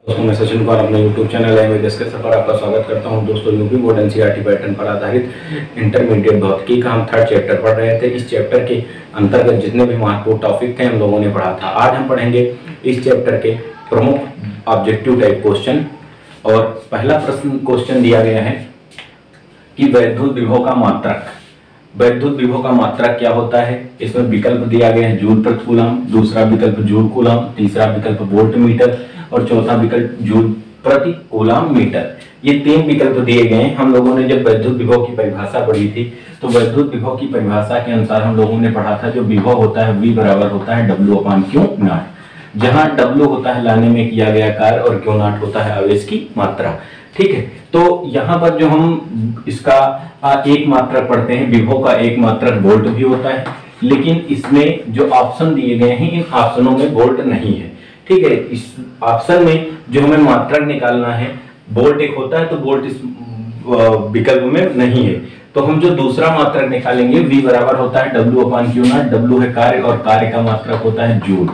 दोस्तों मैं सचिन कुमार अपने YouTube चैनल एम के सफर पर आपका स्वागत करता हूं। दोस्तों यूपी बोर्ड एनसीईआरटी पैटर्न पर आधारित इंटरमीडिएट भौतिकी का हम थर्ड चैप्टर पढ़ रहे थे। इस चैप्टर के अंतर्गत जितने भी महत्वपूर्ण टॉपिक थे हम लोगों ने पढ़ा था। आज हम पढ़ेंगे इस चैप्टर के प्रमुख ऑब्जेक्टिव टाइप क्वेश्चन। और पहला प्रश्न क्वेश्चन दिया गया है कि वैद्युत विभव का मात्रक। वैद्युत विभव का मात्रक क्या होता है? इसमें विकल्प दिया गया है जूल प्रति कूलम, दूसरा विकल्प जूल कूलम, तीसरा विकल्प वोल्ट मीटर और चौथा विकल्प जूल प्रति कूलम मीटर। ये तीन विकल्प दिए गए हैं। हम लोगों ने जब वैद्युत विभव की परिभाषा पढ़ी थी तो वैद्युत विभव की परिभाषा के अनुसार हम लोगों ने पढ़ा था जो विभव होता है V बराबर होता है W/Q0, जहां W होता है लाने में किया गया कार्य और Q0 होता है आवेश की मात्रा। ठीक है, तो यहाँ पर जो हम इसका एक मात्रक पढ़ते हैं, विभव का एक मात्रक वोल्ट भी होता है, लेकिन इसमें जो ऑप्शन दिए गए हैं इन ऑप्शनों में वोल्ट नहीं है। ठीक है, इस ऑप्शन में जो हमें मात्रक निकालना है वोल्ट एक होता है, तो वोल्ट इस विकल्प में नहीं है। तो हम जो दूसरा मात्रक निकालेंगे V बराबर होता है W/Q0। W है कार्य और कार्य का मात्रक होता है जूल,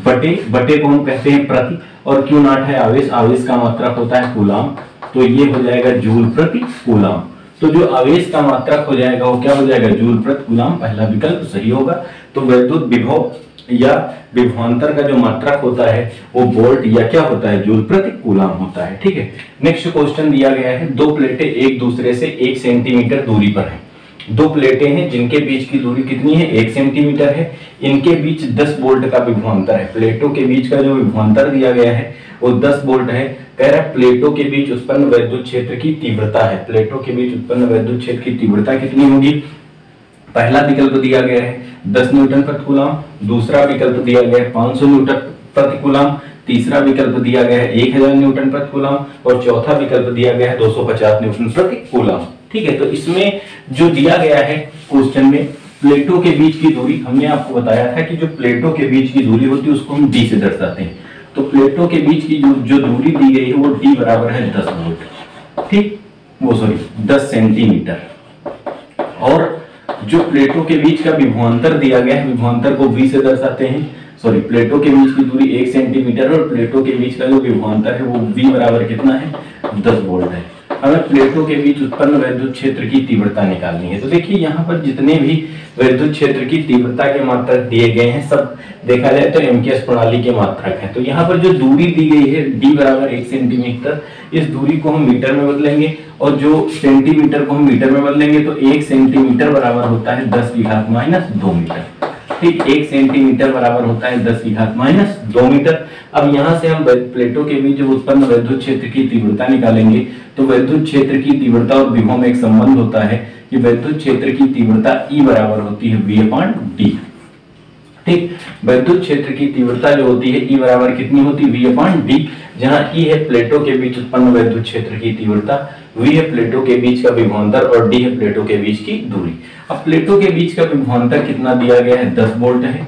बटे को हम कहते हैं प्रति, और Q0 है आवेश, आवेश का मात्रक होता है कूलम। तो ये हो जाएगा जूल प्रति कूलम। तो जो आवेश का मात्रक हो जाएगा वो क्या हो जाएगा? जूल प्रति कूलम। पहला विकल्प सही होगा। तो वैद्युत विभव या विभवांतर का जो मात्रक होता है वो वोल्ट या क्या होता है? जूल प्रति कूलम होता है। ठीक है, नेक्स्ट क्वेश्चन दिया गया है दो प्लेटें एक दूसरे से 1 सेंटीमीटर दूरी पर हैं। दो प्लेटें हैं जिनके बीच की दूरी कितनी है? 1 सेंटीमीटर है। इनके बीच 10 वोल्ट का विभवांतर है। प्लेटों के बीच का जो विभवांतर दिया गया है वो 10 वोल्ट है। कह रहा है प्लेटों के बीच उत्पन्न वैद्युत क्षेत्र की तीव्रता है। प्लेटों के बीच उत्पन्न वैद्युत क्षेत्र की तीव्रता कितनी होगी? पहला विकल्प दिया गया है 10 न्यूटन प्रति कूलम, दूसरा विकल्प दिया गया है 500 न्यूटन प्रति कूलम, तीसरा विकल्प दिया गया है 1000 न्यूटन प्रति कूलम और चौथा विकल्प दिया गया है 250 न्यूटन प्रति कूलम। ठीक है, तो इसमें जो दिया गया है क्वेश्चन में प्लेटों के बीच की दूरी, हमने आपको बताया था कि जो प्लेटों के बीच की दूरी होती है उसको हम D से दर्शाते हैं। तो प्लेटों के बीच की जो दूरी दी गई है वो D बराबर है 10 वोल्ट। ठीक, वो सॉरी 10 सेंटीमीटर। और जो प्लेटों के बीच का विभवांतर दिया गया है, विभवांतर को V से दर्शाते हैं। सॉरी, प्लेटों के बीच की दूरी 1 सेंटीमीटर और प्लेटों के बीच का जो विभवांतर है वो V बराबर कितना है? 10 वोल्ट है। हमें प्लेटों के बीच उत्पन्न वैद्युत क्षेत्र की तीव्रता निकालनी है। तो देखिए यहाँ पर जितने भी वैद्युत क्षेत्र की तीव्रता के मात्रक दिए गए हैं सब देखा जाए तो एमकेएस प्रणाली के मात्रक है। तो यहाँ पर जो दूरी दी गई है D बराबर 1 सेंटीमीटर, इस दूरी को हम मीटर में बदलेंगे और जो सेंटीमीटर को हम मीटर में बदलेंगे तो 1 सेंटीमीटर बराबर होता है 10 की घात -2 मीटर। ठीक, 1 सेंटीमीटर बराबर होता है 10 की घात -2 मीटर। अब यहाँ से हम प्लेटों के बीच जब उत्पन्न वैद्युत क्षेत्र की तीव्रता निकालेंगे तो वैद्युत क्षेत्र की तीव्रता और विभव में एक संबंध होता है कि वैद्युत क्षेत्र की तीव्रता E बराबर होती है V/D। ठीक, वैद्युत क्षेत्र की तीव्रता जो होती है E बराबर कितनी होती है? V/D, जहां E है प्लेटों के बीच उत्पन्न वैद्युत क्षेत्र की तीव्रता, V है प्लेटों के बीच का विभवांतर और D है प्लेटों के बीच की दूरी। अब प्लेटों के बीच का विभवांतर कितना दिया गया है? 10 वोल्ट है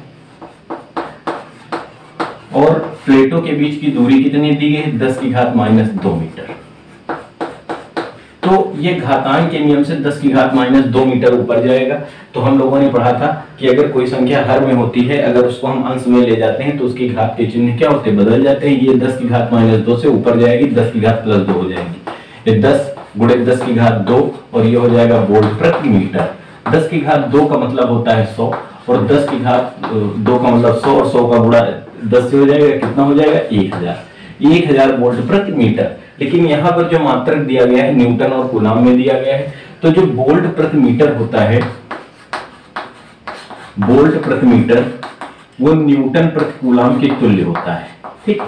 और प्लेटों के बीच की दूरी कितनी दी गई है? 10 की घात -2 मीटर। तो ये घातांक के नियम से 10 की घात -2 मीटर ऊपर जाएगा। तो हम लोगों ने पढ़ा था कि अगर कोई संख्या हर में होती है, अगर उसको हम अंश में ले जाते हैं तो उसकी घात के चिन्ह क्या होते हैं? बदल जाते हैं। ये 10 की घात -2 से ऊपर जाएगी, 10 की घात +2 हो जाएगी। ये 10 गुणे 10 की घात 2 और ये हो जाएगा वोल्ट प्रति मीटर। 10 की घात 2 का मतलब होता है 100 और 10 की घात 2 का मतलब 100 और 100 का गुणा 10 से हो जाएगा, कितना हो जाएगा? 1000 वोल्ट प्रति मीटर। लेकिन यहाँ पर जो मात्रक दिया गया है न्यूटन और कूलम में दिया गया है। तो जो वोल्ट प्रति मीटर होता है, वोल्ट प्रति मीटर वो न्यूटन प्रति कूलम के तुल्य होता है। ठीक,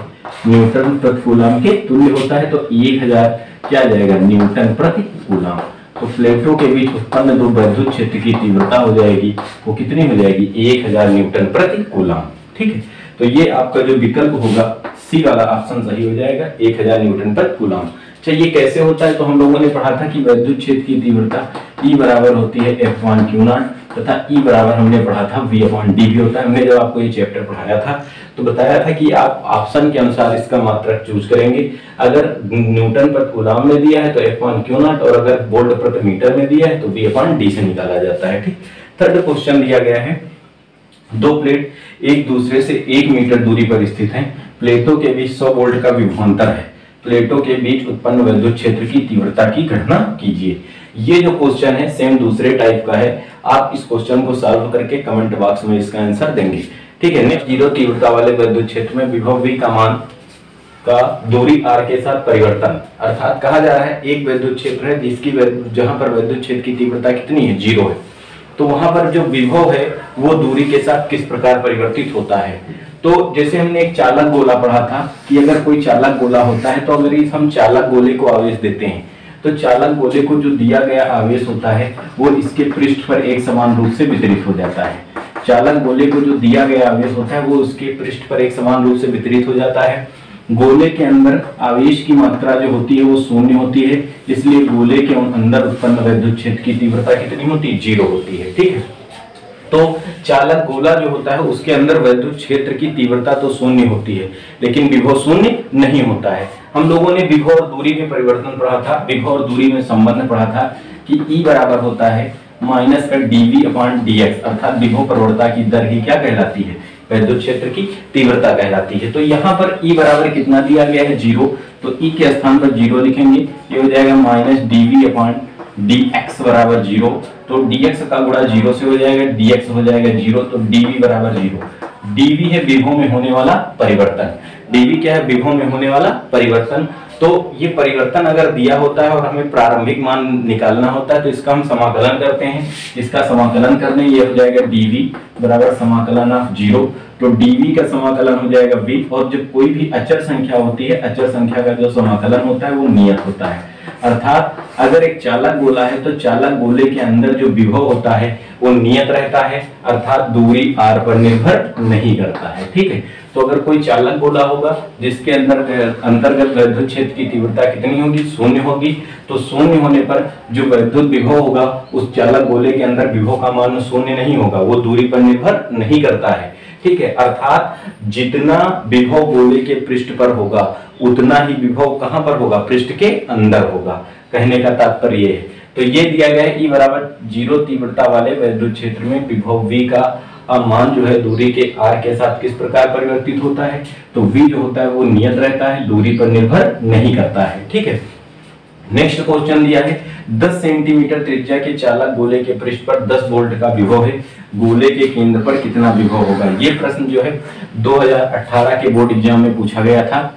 न्यूटन प्रति कूलम के तुल्य होता है। तो 1000 क्या जाएगा? न्यूटन प्रति कूलम। तो प्लेटों के बीच उत्पन्न जो वैद्युत क्षेत्र की तीव्रता हो जाएगी वो कितनी हो जाएगी? 1000 न्यूटन प्रति कूलम। ठीक है, तो ये आपका जो विकल्प होगा सी वाला ऑप्शन सही हो जाएगा, 1000 न्यूटन प्रति कूलम। ये कैसे होता है? तो हम लोगों ने पढ़ा था कि वैद्युत क्षेत्र की तीव्रता E बराबर होती है F/Q0 तथा E बराबर हमने पढ़ा था V/D भी होता है। हमने जब आपको ये चैप्टर पढ़ाया था तो बताया था कि आप ऑप्शन के अनुसार इसका मात्रक चूज करेंगे। अगर न्यूटन प्रति कूलम में दिया है तो F/Q0 और अगर वोल्ट प्रति मीटर में दिया है तो V/D से निकाला जाता है। ठीक, थर्ड क्वेश्चन दिया गया है दो प्लेट एक दूसरे से 1 मीटर दूरी पर स्थित हैं। प्लेटों के बीच 100 वोल्ट का विभवांतर है, प्लेटों के बीच उत्पन्न विद्युत क्षेत्र की तीव्रता की गणना कीजिए। ये जो क्वेश्चन है सेम दूसरे टाइप का है, आप इस क्वेश्चन को सॉल्व करके कमेंट बॉक्स में इसका आंसर देंगे। ठीक है, नेक्स्ट, जीरो तीव्रता वाले विद्युत क्षेत्र में विभव V का मान का दूरी r के साथ परिवर्तन, अर्थात कहा जा रहा है एक विद्युत क्षेत्र है जिसकी जहां पर विद्युत क्षेत्र की तीव्रता कितनी है, 0 है, तो वहां पर जो विभव है वो दूरी के साथ किस प्रकार परिवर्तित होता है। तो जैसे हमने एक चालक गोला पढ़ा था कि अगर कोई चालक गोला होता है तो अगर इस हम चालक गोले को आवेश देते हैं तो चालक गोले को जो दिया गया आवेश होता है वो इसके पृष्ठ पर एक समान रूप से वितरित हो जाता है। चालक गोले को जो दिया गया आवेश होता है वो उसके पृष्ठ पर एक समान रूप से वितरित हो जाता है। गोले के अंदर आवेश की मात्रा जो होती है वो शून्य होती है, इसलिए गोले के अंदर उत्पन्न विद्युत क्षेत्र की तीव्रता कितनी होती है, 0 होती है। ठीक है, तो चालक गोला जो होता है उसके अंदर विद्युत क्षेत्र की तीव्रता तो शून्य होती है लेकिन विभव शून्य नहीं होता है। हम लोगों ने विभव और दूरी में परिवर्तन पढ़ा था, विभव और दूरी में संबंध पढ़ा था कि E बराबर होता है माइनस का dV/dx, अर्थात विभव प्रवणता की दर ही क्या कहलाती है, विद्युत क्षेत्र की तीव्रता कहलाती है। तो यहाँ पर E बराबर कितना दिया गया है, 0, तो E के स्थान पर 0 लिखेंगे, ये हो जाएगा माइनस dV/dx बराबर 0, तो dx का गुणा 0 से हो जाएगा, dx हो जाएगा 0, तो dV बराबर 0। dV है विभव में होने वाला परिवर्तन, dV क्या है, विभव में होने वाला परिवर्तन। तो ये परिवर्तन अगर दिया होता है और हमें प्रारंभिक मान निकालना होता है तो इसका हम समाकलन करते हैं, इसका समाकलन करने ये हो जाएगा dV बराबर समाकलन ऑफ 0, तो dV का समाकलन हो जाएगा V, और जब कोई भी अचर संख्या होती है, अचर संख्या का जो समाकलन होता है वो नियत होता है। अर्थात अगर एक चालक गोला है तो चालक गोले के अंदर जो विभव होता है वो नियत रहता है, अर्थात दूरी r पर निर्भर नहीं करता है। ठीक है, तो अगर कोई चालक गोला होगा जिसके अंदर अंतर्गत विद्युत क्षेत्र की तीव्रता कितनी होगी, शून्य होगी, तो शून्य होने पर जो विद्युत विभव होगा उस चालक गोले के अंदर विभव का मान शून्य नहीं होगा, वो दूरी पर निर्भर नहीं करता है। ठीक है, अर्थात जितना विभव गोले के पृष्ठ पर होगा उतना ही विभव कहां पर होगा, पृष्ठ के अंदर होगा, कहने का तात्पर्य ये है। तो ये दिया गया है E बराबर 0 तीव्रता वाले विद्युत क्षेत्र में विभव V का मान जो है दूरी के r के साथ किस प्रकार परिवर्तित होता है, तो V जो होता है वो नियत रहता है, दूरी पर निर्भर नहीं करता है। ठीक है, नेक्स्ट क्वेश्चन दिया है 10 सेंटीमीटर त्रिज्या के चालक गोले के पृष्ठ पर 10 वोल्ट का विभव है, गोले के केंद्र पर कितना विभव होगा। ये प्रश्न जो है 2018 के बोर्ड एग्जाम में पूछा गया था,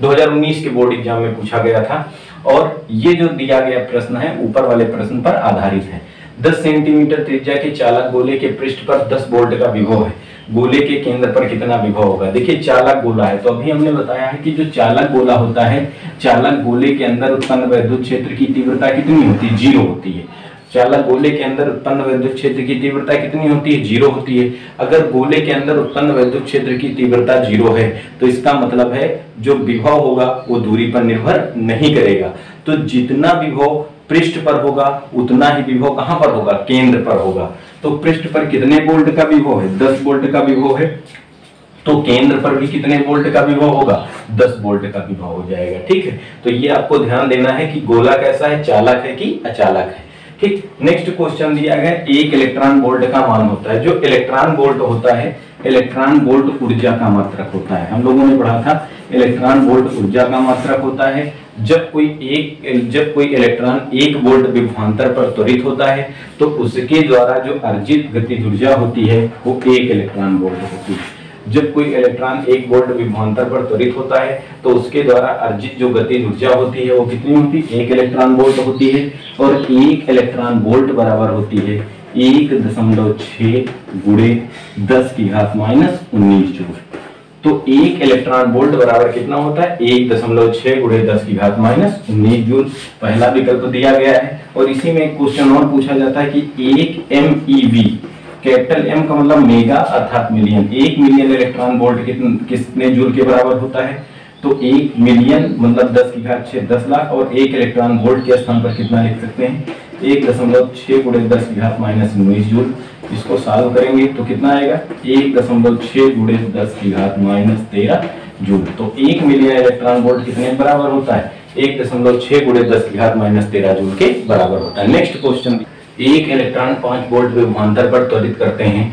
2019 के बोर्ड एग्जाम में पूछा गया था, और ये जो दिया गया प्रश्न है ऊपर वाले प्रश्न पर आधारित है। 10 सेंटीमीटर त्रिज्या के चालक गोले के पृष्ठ पर 10 वोल्ट का विभव है, गोले के केंद्र पर कितना विभव होगा। देखिए चालक गोला है तो अभी हमने बताया है कि जो चालक गोला होता है, चालक गोले के अंदर उत्पन्न विद्युत क्षेत्र की तीव्रता कितनी होती है, 0 होती है। चालक गोले के अंदर उत्पन्न विद्युत क्षेत्र की तीव्रता कितनी होती है, 0 होती है। अगर गोले के अंदर उत्पन्न विद्युत क्षेत्र की तीव्रता 0 है तो इसका मतलब है जो विभव होगा वो दूरी पर निर्भर नहीं करेगा। तो जितना विभव पृष्ठ पर होगा उतना ही विभव कहां पर होगा, केंद्र पर होगा। तो पृष्ठ पर कितने वोल्ट का विभव है, 10 वोल्ट का विभव है, तो केंद्र पर भी कितने वोल्ट का विभव होगा, 10 वोल्ट का विभव हो जाएगा। ठीक है, तो ये आपको ध्यान देना है कि गोला कैसा है, चालक है कि अचालक है। ठीक, नेक्स्ट क्वेश्चन दिया गया 1 इलेक्ट्रॉन वोल्ट का मान होता है। जो इलेक्ट्रॉन वोल्ट होता है, इलेक्ट्रॉन वोल्ट ऊर्जा का मात्रक होता है। हम लोगों ने पढ़ा था इलेक्ट्रॉन वोल्ट ऊर्जा का मात्रक होता है। जब कोई इलेक्ट्रॉन 1 वोल्ट विभवांतर पर त्वरित होता है तो उसके द्वारा जो अर्जित गतिज ऊर्जा होती है वो 1 इलेक्ट्रॉन वोल्ट होती है। जब कोई इलेक्ट्रॉन 1 वोल्ट विभवांतर पर त्वरित होता है तो उसके द्वारा अर्जित जो गतिज ऊर्जा होती है वो कितनी होती है, 1 इलेक्ट्रॉन वोल्ट होती है। और 1 इलेक्ट्रॉन वोल्ट बराबर होती है 1.6 गुणे 10 की घात -19 जूल। तो 1 इलेक्ट्रॉन वोल्ट बराबर कितना होता है, 1.6 गुणे 10 की घात -19 जूल। पहला विकल्प दिया गया है। और इसी में एक क्वेश्चन और पूछा जाता है कि 1 MeV, कैपिटल M का मतलब मेगा अर्थात मिलियन, 1 मिलियन इलेक्ट्रॉन वोल्ट कितने जूल के बराबर होता है। तो 1 मिलियन मतलब 10 की घात 6 10 लाख, और 1 इलेक्ट्रॉन वोल्ट के स्थान पर कितना लिख सकते हैं, 1.6 गुणे 10 की घात -19 जूल। इसको सॉल्व करेंगे तो कितना आएगा, 1.6 गुणे 10 की घात -13 जूल। तो 1 मिलियन इलेक्ट्रॉन वोल्ट कितने बराबर होता है, 1.6 गुणे 10 की घात -13 जूल के बराबर होता है। नेक्स्ट क्वेश्चन, 1 इलेक्ट्रॉन 5 वोल्ट विभवांतर पर त्वरित करते हैं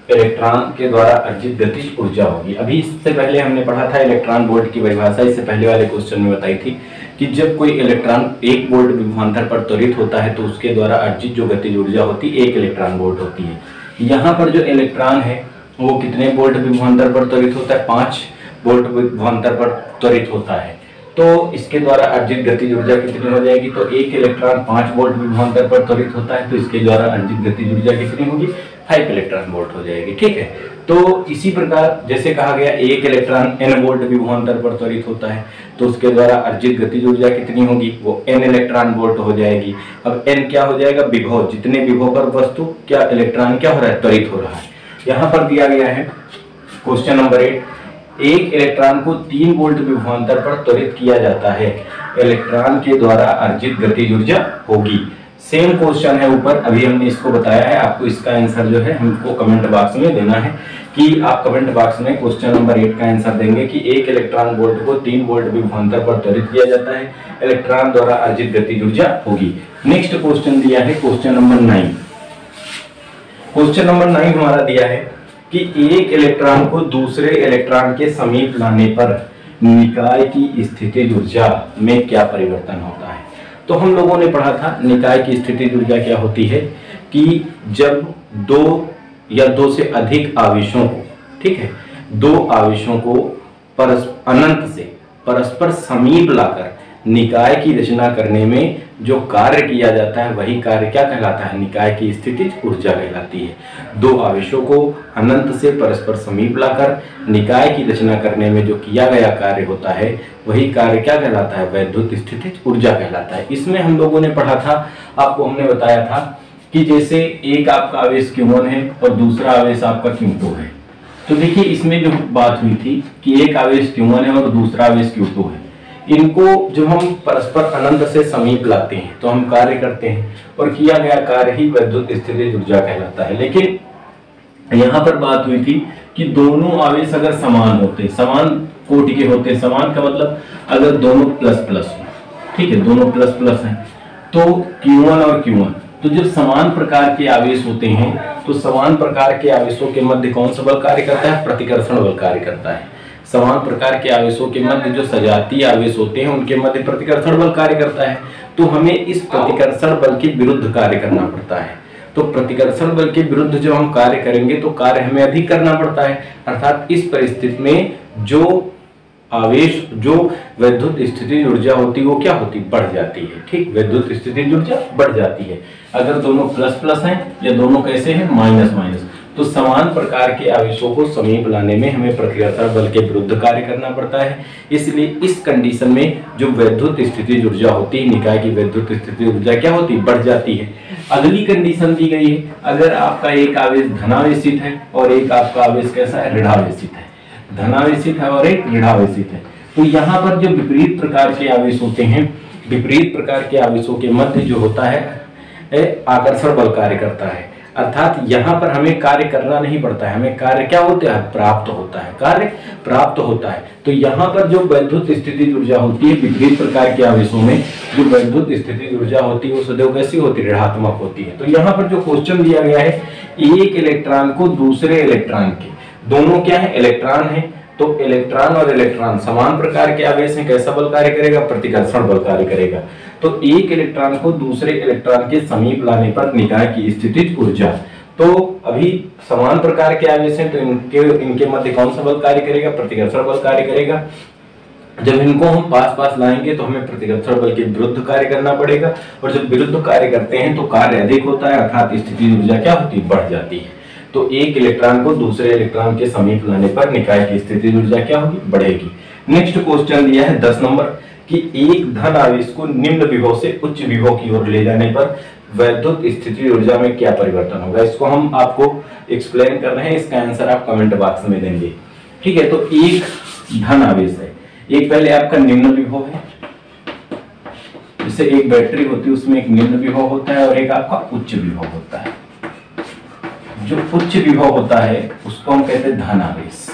इलेक्ट्रॉन के द्वारा अर्जित गतिज ऊर्जा होगी। अभी इससे पहले हमने पढ़ा था इलेक्ट्रॉन वोल्ट की परिभाषा, इससे पहले वाले क्वेश्चन में बताई थी कि जब कोई इलेक्ट्रॉन 1 वोल्ट विभवांतर पर त्वरित होता है तो उसके द्वारा अर्जित जो गतिज ऊर्जा होती है 1 इलेक्ट्रॉन वोल्ट होती है। यहाँ पर जो इलेक्ट्रॉन है वो कितने वोल्ट विभवांतर पर त्वरित होता है? 5 वोल्ट विभवांतर पर त्वरित होता है। तो इसके द्वारा अर्जित गतिज ऊर्जा कितनी हो जाएगी? तो 1 इलेक्ट्रॉन 5 वोल्ट विभवांतर पर त्वरित होता है तो इसके द्वारा अर्जित गतिज ऊर्जा कितनी होगी? 5 इलेक्ट्रॉन वोल्ट हो जाएगी। ठीक है, तो इसी प्रकार जैसे कहा गया 1 इलेक्ट्रॉन n वोल्ट विभवांतर पर त्वरित होता है तो उसके द्वारा अर्जित गतिज ऊर्जा कितनी होगी? वो n इलेक्ट्रॉन वोल्ट हो जाएगी। अब n क्या हो जाएगा? विभव, जितने विभव पर वस्तु क्या इलेक्ट्रॉन क्या हो रहा है? त्वरित हो रहा है। यहाँ पर दिया गया है क्वेश्चन नंबर 8, 1 इलेक्ट्रॉन को 3 वोल्ट विभवांतर पर त्वरित किया जाता है, इलेक्ट्रॉन के द्वारा अर्जित गतिज ऊर्जा होगी। सेम क्वेश्चन है ऊपर, अभी हमने इसको बताया है। आपको इसका आंसर जो है हमको कमेंट बॉक्स में देना है कि आप कमेंट बॉक्स में क्वेश्चन नंबर 8 का आंसर देंगे कि 1 इलेक्ट्रॉन वोल्ट को 3 वोल्ट विभवांतर पर त्वरित किया जाता है, इलेक्ट्रॉन द्वारा अर्जित गतिज ऊर्जा होगी। नेक्स्ट क्वेश्चन दिया है क्वेश्चन नंबर 9। क्वेश्चन नंबर 9 हमारा दिया है कि 1 इलेक्ट्रॉन को दूसरे इलेक्ट्रॉन के समीप लाने पर निकाय की स्थितिज ऊर्जा में क्या परिवर्तन होता है? तो हम लोगों ने पढ़ा था निकाय की स्थितिज ऊर्जा क्या होती है कि जब 2 या 2 से अधिक आवेशों को, ठीक है, 2 आवेशों को अनंत से परस्पर समीप लाकर निकाय की रचना करने में जो कार्य किया जाता है वही कार्य क्या कहलाता है? निकाय की स्थितिज ऊर्जा कहलाती है। 2 आवेशों को अनंत से परस्पर समीप लाकर निकाय की रचना करने में जो किया गया कार्य होता है वही कार्य क्या कहलाता है? वैद्युत स्थितिज ऊर्जा कहलाता है। इसमें हम लोगों ने पढ़ा था, आपको हमने बताया था कि जैसे एक आपका आवेश Q1 है और दूसरा आवेश आपका Q2 है। तो देखिए इसमें जो बात हुई थी कि एक आवेश Q1 है और दूसरा आवेश Q2 है, इनको जब हम परस्पर अनंत से समीप लाते हैं तो हम कार्य करते हैं और किया गया कार्य ही वैद्युत स्थितिज ऊर्जा कहलाता है। लेकिन यहाँ पर बात हुई थी कि दोनों आवेश अगर समान होते, समान कोटि के होते, समान का मतलब अगर दोनों प्लस प्लस हो, ठीक है, दोनों प्लस प्लस हैं तो Q1 और Q1, तो जब समान प्रकार के आवेश होते हैं तो समान प्रकार के आवेशों के मध्य कौन सा बल कार्य करता है? प्रतिकर्षण बल कार्य करता है। समान प्रकार के आवेशों के मध्य जो सजातीय आवेश होते हैं उनके मध्य प्रतिकर्षण बल कार्य करता है। तो हमें इस प्रतिकर्षण बल के विरुद्ध कार्य करना पड़ता है। तो प्रतिकर्षण बल के विरुद्ध जब हम कार्य करेंगे तो कार्य हमें अधिक करना पड़ता है। अर्थात इस परिस्थिति में जो आवेश, जो वैद्युत स्थितिज ऊर्जा होती है वो क्या होती? बढ़ जाती है। ठीक, वैद्युत स्थितिज ऊर्जा बढ़ जाती है। अगर दोनों प्लस प्लस हैं या दोनों कैसे हैं? माइनस माइनस, तो समान प्रकार के आवेशों को समीप लाने में हमें प्रतिकर्षण बल के विरुद्ध कार्य करना पड़ता है। इसलिए इस कंडीशन में जो वैद्युत स्थितिज ऊर्जा होती है, निकाय की वैद्युत स्थितिज ऊर्जा क्या होती है? बढ़ जाती है। अगली कंडीशन दी गई है, अगर आपका एक आवेश धनावेशित है और एक आपका आवेश कैसा है? ऋणावेशित है। धनावेशित है और एक ऋणावेशित है, तो यहाँ पर जो विपरीत प्रकार के आवेश होते हैं, विपरीत प्रकार के आवेशों के मध्य जो होता है आकर्षण बल कार्य करता है। अर्थात यहाँ पर हमें कार्य करना नहीं पड़ता है, हमें कार्य क्या होता है? प्राप्त होता है, कार्य प्राप्त होता है। तो यहाँ पर जो वैद्युत स्थितिज ऊर्जा होती है, विपरीत प्रकार के आवेशों में जो वैद्युत स्थितिज ऊर्जा होती है वो सदैव कैसी होती है? ऋणात्मक होती है। तो यहाँ पर जो क्वेश्चन दिया गया है, एक इलेक्ट्रॉन को दूसरे इलेक्ट्रॉन के, दोनों क्या है? इलेक्ट्रॉन है, तो इलेक्ट्रॉन और इलेक्ट्रॉन समान प्रकार के आवेश हैं, कैसा बल कार्य करेगा? प्रतिकर्षण बल कार्य करेगा। तो एक इलेक्ट्रॉन को दूसरे इलेक्ट्रॉन के समीप लाने पर निकाय की स्थितिज ऊर्जा, तो अभी समान प्रकार के आवेश हैं तो इनके मध्य कौन सा बल कार्य करेगा? प्रतिकर्षण बल कार्य करेगा। जब इनको हम पास पास लाएंगे तो हमें प्रतिकर्षण बल के विरुद्ध कार्य करना पड़ेगा, और जब विरुद्ध कार्य करते हैं तो कार्य अधिक होता है, अर्थात स्थितिज ऊर्जा क्या होती है? बढ़ जाती है। तो एक इलेक्ट्रॉन को दूसरे इलेक्ट्रॉन के समीप लाने पर निकाय की स्थितिज ऊर्जा क्या होगी? बढ़ेगी। नेक्स्ट क्वेश्चन दिया है 10 नंबर कि एक धन आवेश को निम्न विभव से उच्च विभव की ओर ले जाने पर वैद्युत स्थितिज ऊर्जा में क्या परिवर्तन होगा? इसको हम आपको एक्सप्लेन कर रहे हैं, इसका आंसर आप कमेंट बॉक्स में देंगे। ठीक है, तो एक धन आवेश है, एक पहले आपका निम्न विभव है, जैसे एक बैटरी होती है उसमें एक निम्न विभव होता है और एक आपका उच्च विभव होता है। जो उच्च विभव होता है उसको हम कहते हैं धन आवेश,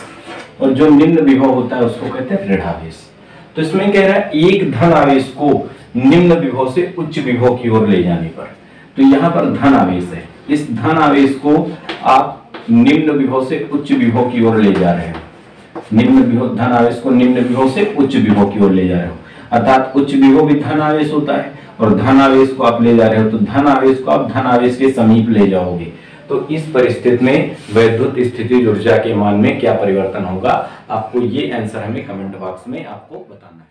और जो निम्न विभव होता है उसको कहते हैं ऋणावेश। तो इसमें कह रहा है एक धन आवेश को निम्न विभव से उच्च विभव की ओर ले जाने पर, तो यहाँ पर धन आवेश है, इस धन आवेश को आप निम्न विभव से उच्च विभव की ओर ले जा रहे हो, निम्न विभव धन आवेश को निम्न विभव से उच्च विभव की ओर ले जा रहे हो, अर्थात उच्च विभव भी धन आवेश होता है और धन आवेश को आप ले जा रहे हो तो धन आवेश को आप धन आवेश के समीप ले जाओगे। तो इस परिस्थिति में वैद्युत स्थितिज ऊर्जा के मान में क्या परिवर्तन होगा, आपको ये आंसर हमें कमेंट बॉक्स में आपको बताना है।